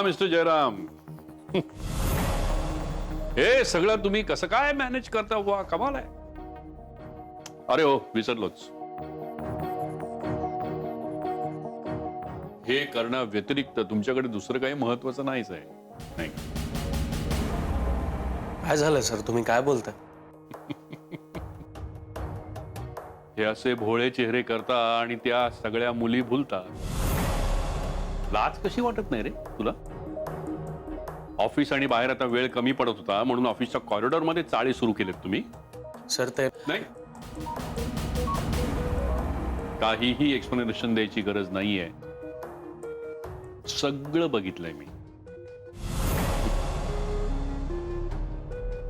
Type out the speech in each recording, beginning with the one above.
वा मिस्टर जयराम. हे सगळं तुम्ही कसं काय मॅनेज करता? वा कमाल आहे. अरे हो विसरलोच, हे करण्या व्यतिरिक्त तुमच्याकडे दुसरं काही महत्वाचं नाहीच आहे. नाही काय झालं सर, तुम्ही काय बोलताय? हे असे भोळे चेहरे करता आणि त्या सगळ्या मुली भुलता. लाज कशी वाटत नाही रे तुला? ऑफिस आणि बाहेर आता वेळ कमी पडत होता म्हणून ऑफिसच्या कॉरिडॉर मध्ये चाळे सुरू केलेत तुम्ही. सर ते नाही, काहीही एक्सप्लेनेशन द्यायची गरज नाहीये. सगळं बघितलंय मी.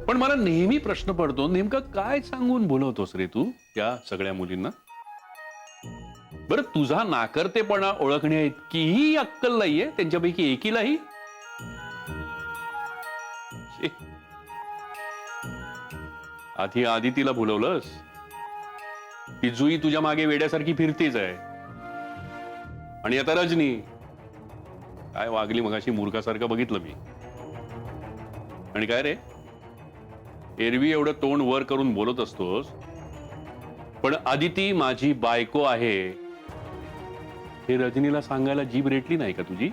पण मला नेहमी प्रश्न पडतो, नेमकं काय सांगून बोलवतोस रे तू त्या सगळ्या मुलींना? बरं, तुझा नाकर्तेपणा ओळखण्या इतकीही अक्कल नाहीये त्यांच्यापैकी एकीलाही? आधी आदितीला बोलवलंस, ती जुई तुझ्या मागे वेड्यासारखी फिरतीच आहे. आणि आता रजनी काय वागली मगाशी मूर्खासारखं बघितलं मी. आणि काय रे, एरवी एवढं तोंड वर करून बोलत असतोस, पण आदिती माझी बायको आहे हे रजनीला सांगायला जीभ रेटली नाही का तुझी?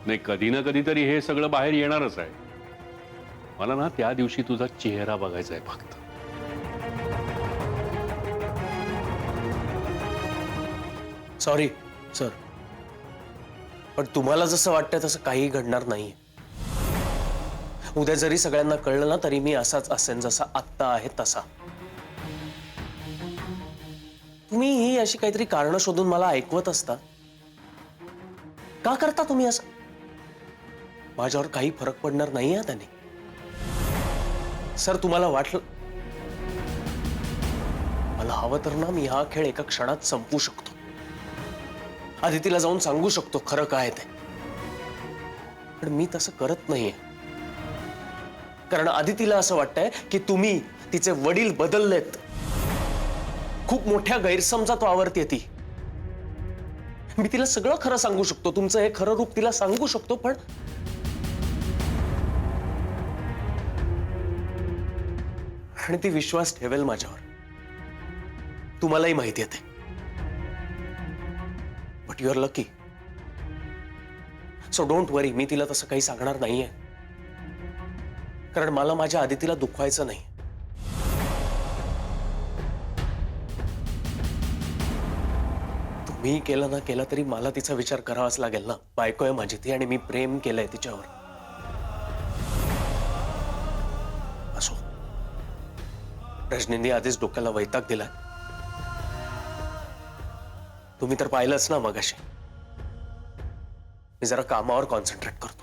नाही, कधी ना कधीतरी हे सगळं बाहेर येणारच आहे. मला ना त्या दिवशी तुझा चेहरा बघायचा आहे फक्त. सॉरी सर, पण तुम्हाला जसं वाटतंय तसं काही घडणार नाहीये. उद्या जरी सगळ्यांना कळलं ना तरी मी असाच असेन जसा आत्ता आहे तसा. तुम्ही ही अशी काहीतरी कारणं शोधून मला ऐकवत असता. का करता तुम्ही असं? माझ्यावर काही फरक पडणार नाही आहे त्याने. सर तुम्हाला वाटलं, मला हवं तर ना मी हा खेळ एका क्षणात संपवू शकतो. आदितीला जाऊन सांगू शकतो खरं काय ते. पण मी तसं करत नाहीये, कारण आदितीला असं वाटतंय की तुम्ही तिचे वडील बदललेत. खूप मोठ्या गैरसमजात ती. मी तिला सगळं खरं सांगू शकतो, तुमचं हे खरं रूप तिला सांगू शकतो, पण आणि ती विश्वास ठेवेल माझ्यावर. तुम्हालाही माहिती आहे ते. But you are lucky. So don't worry, मी तिला तसं काही सांगणार नाहीये, कारण मला माझ्या आदितीला दुखवायचं नाही. तुम्ही केलं ना केलं तरी मला तिचा विचार करावाच लागेल ना. बायको आहे माझी ती आणि मी प्रेम केलंय तिच्यावर. असो, रजनींनी आधीच डोक्याला वैताग दिला. तुम्ही तर पाहिलंच ना मगाशी. मी जरा कामावर कॉन्सन्ट्रेट करतो.